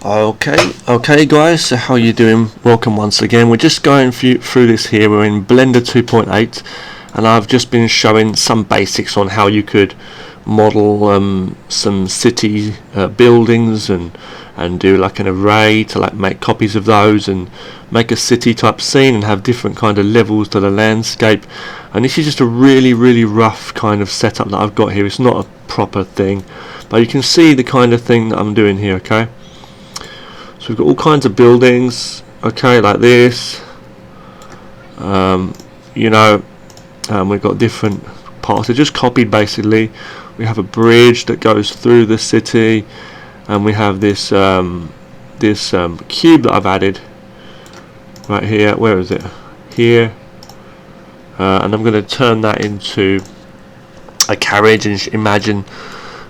Okay guys, so how you doing? Welcome once again. We're just going through this here. We're in Blender 2.8 and I've just been showing some basics on how you could model some city buildings and do like an array to like make copies of those and make a city type scene and have different kind of levels to the landscape. And this is just a really rough kind of setup that I've got here. It's not a proper thing, but you can see the kind of thing that I'm doing here. Okay, so we've got all kinds of buildings, okay, like this. We've got different parts. They're just copied basically. We have a bridge that goes through the city, and we have this cube that I've added right here. Where is it? Here. And I'm going to turn that into a carriage and imagine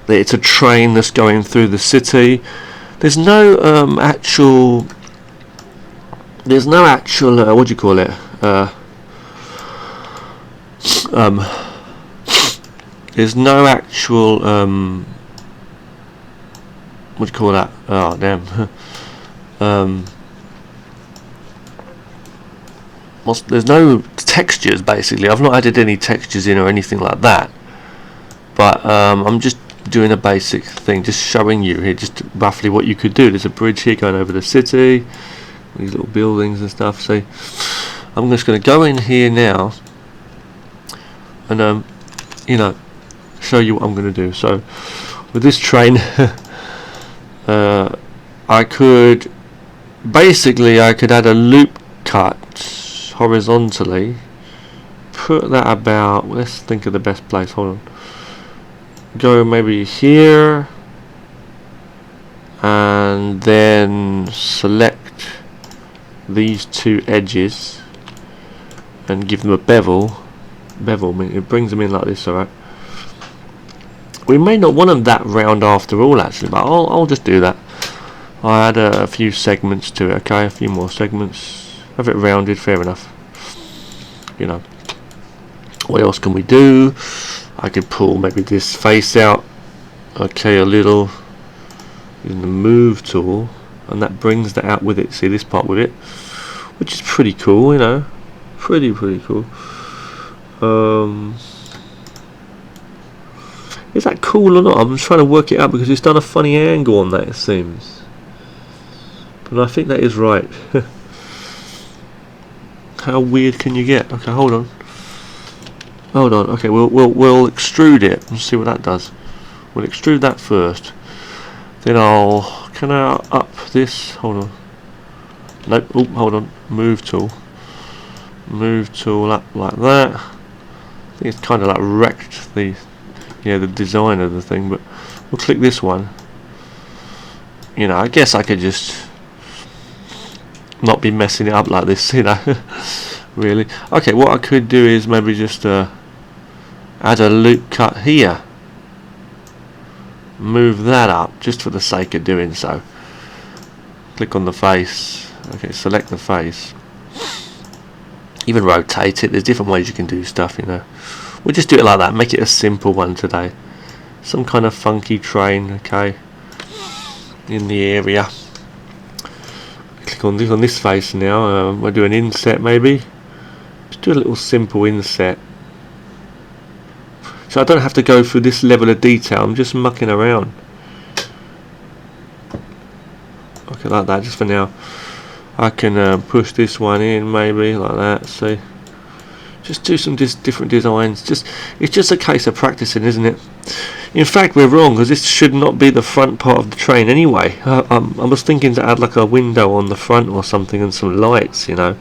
that it's a train that's going through the city. There's no actual what do you call it? There's no actual what do you call that? Oh damn. There's no textures basically. I've not added any textures in or anything like that. But I'm just doing a basic thing, just showing you here just roughly what you could do. There's a bridge here going over the city, these little buildings and stuff. So I'm just going to go in here now and show you what I'm going to do. So with this train I could add a loop cut horizontally, put that about, let's think of the best place, hold on, go maybe here and then select these two edges and give them a bevel. It brings them in like this. Alright, we may not want them that round after all actually, but I'll just do that. I'll add a few segments to it. Okay, a few more segments, have it rounded, fair enough. What else can we do? I could pull maybe this face out, okay, a little, using the move tool, and that brings that out with it. See this part with it, which is pretty cool, pretty cool. Is that cool or not? I'm just trying to work it out because it's done a funny angle on that, it seems, but I think that is right. How weird can you get? Okay, hold on. Okay, we'll extrude it and see what that does. We'll extrude that first. Then can I up this? Hold on. Nope. Oh, hold on. Move tool up like that. I think it's kind of like wrecked the design of the thing, but we'll click this one. I guess I could just not be messing it up like this, really. Okay, what I could do is maybe just add a loop cut here, move that up just for the sake of doing so. Click on the face. Okay, select the face, even rotate it. There's different ways you can do stuff. We'll just do it like that, make it a simple one today. Some kind of funky train, okay, in the area. Click on this face now. We'll do an inset maybe. Just do a little simple inset. So I don't have to go through this level of detail. I'm just mucking around. Okay, like that, just for now. I can push this one in maybe like that. See, just do some different designs. It's just a case of practicing, isn't it? In fact, we're wrong, because this should not be the front part of the train anyway. I was thinking to add like a window on the front or something and some lights, but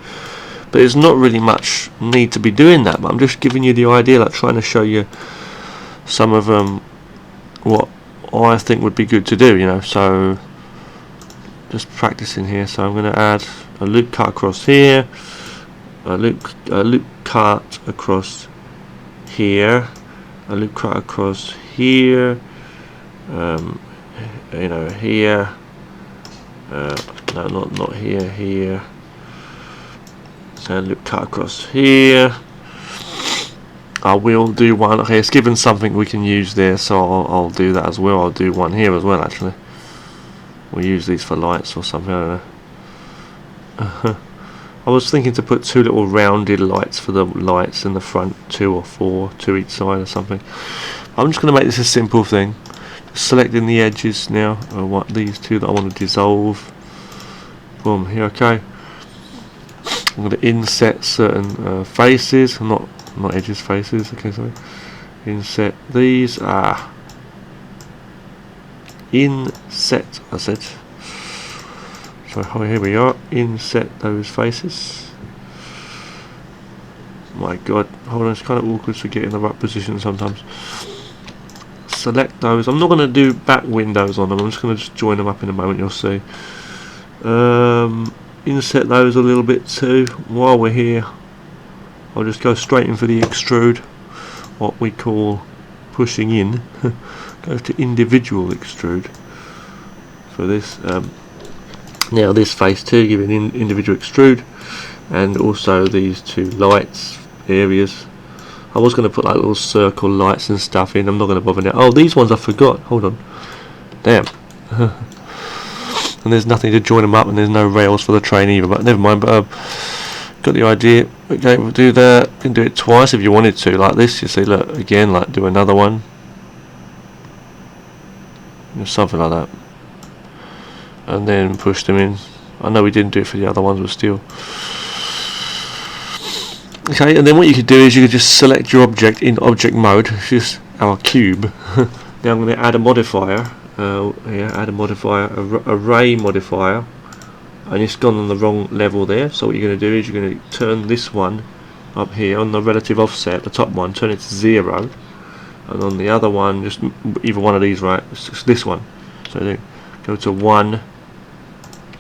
there's not really much need to be doing that. But I'm just giving you the idea, like trying to show you some of what I think would be good to do, so just practicing here. So I'm going to add a loop cut across here, a loop cut across here, a loop cut across here, here, no, not here, here, and loop cut across here. I will do one. Okay, it's given something we can use there, so I'll do that as well. I'll do one here as well, actually. We'll use these for lights or something, I don't know. I was thinking to put 2 little rounded lights for the lights in the front, 2 or 4, 2 each side or something. I'm just going to make this a simple thing. Just selecting the edges now, or what, these 2 that I want to dissolve. Boom, here, okay. I'm going to inset certain faces, not edges, faces, okay, sorry. Inset these, inset, I said. So here we are, inset those faces. My god, hold on, it's kind of awkward to get in the right position sometimes. Select those. I'm not going to do back windows on them, I'm just going to join them up in a moment, you'll see. Inset those a little bit too. While we're here, I'll just go straight in for the extrude, what we call pushing in. Go to individual extrude for this. Now this face too, give it an individual extrude, and also these 2 lights areas. I was going to put like little circle lights and stuff in. I'm not going to bother now. Oh, these ones I forgot. Hold on. Damn. And there's nothing to join them up, and there's no rails for the train either. But never mind. But got the idea. Okay, we'll do that. You can do it twice if you wanted to, like this. You see, look again, like do another one. Something like that. And then push them in. I know we didn't do it for the other ones, but still. Okay, and then what you could do is you could just select your object in object mode, which is our cube. Now I'm going to add a modifier. Add a modifier, array modifier, and it's gone on the wrong level there. So what you're going to do is you're going to turn this one up here on the relative offset, the top one, turn it to 0, and on the other one, just either one of these, right? It's just this one. So go to 1,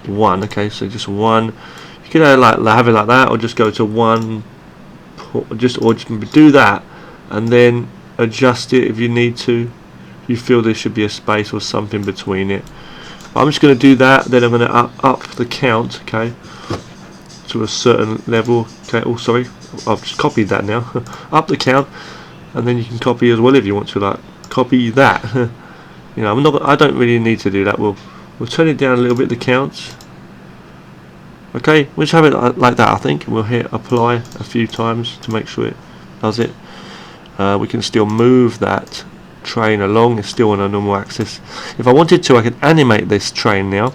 1. Okay, so just 1. You can have it like that, or just go to 1. Or just do that, and then adjust it if you need to. If you feel there should be a space or something between it. But I'm just going to do that. Then I'm going to up the count, okay, to a certain level. Okay. Oh, sorry, I've just copied that now. Up the count, and then you can copy as well if you want to. Like copy that. You know, I don't really need to do that. We'll turn it down a little bit, the counts. Okay, we'll just have it like that, I think. We'll hit apply a few times to make sure it does it. We can still move that train along, it's still on a normal axis. If I wanted to, I could animate this train now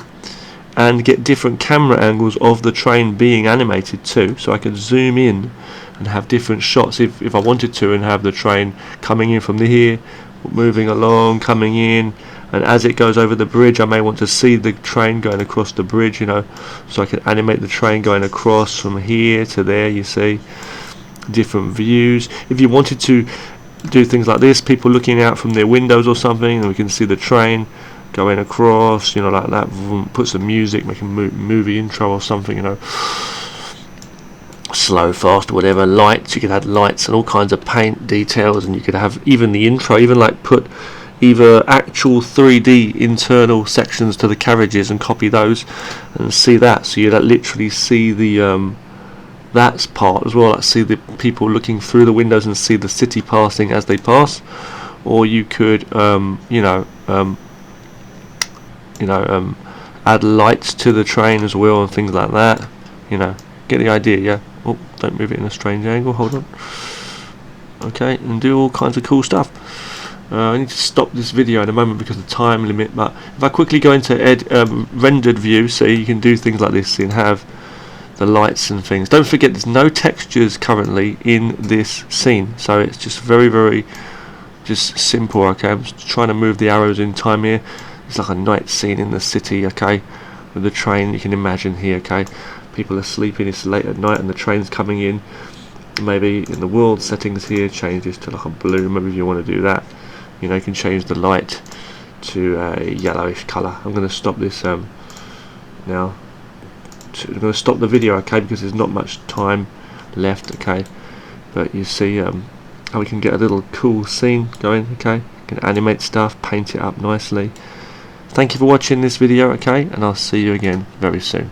and get different camera angles of the train being animated too. So I could zoom in and have different shots if I wanted to, and have the train coming in from here, moving along, coming in, and as it goes over the bridge I may want to see the train going across the bridge, you know, so I can animate the train going across from here to there. You see different views. If you wanted to do things like this, people looking out from their windows or something, and we can see the train going across, you know, like that. Put some music, make a movie intro or something, you know, slow, fast, whatever. Lights, you could add lights and all kinds of paint details, and you could have even the intro, even like put either actual 3D internal sections to the carriages and copy those and see that, so you literally see the that part as well, like see the people looking through the windows and see the city passing as they pass. Or you could add lights to the train as well and things like that, you know, get the idea. Yeah. Oh, don't move it in a strange angle, hold on. Okay, and do all kinds of cool stuff. I need to stop this video in a moment because of the time limit, but if I quickly go into rendered view, see, you can do things like this and have the lights and things. Don't forget there's no textures currently in this scene, so it's just very just simple. Okay, I'm just trying to move the arrows in time here. It's like a night scene in the city, okay, with the train, you can imagine here, okay, people are sleeping, it's late at night and the train's coming in. Maybe in the world settings here, change this to like a blue, maybe if you want to do that. You know, you can change the light to a yellowish colour. I'm going to stop this now. I'm going to stop the video, okay, because there's not much time left, okay. But you see how we can get a little cool scene going, okay. You can animate stuff, paint it up nicely. Thank you for watching this video, okay, and I'll see you again very soon.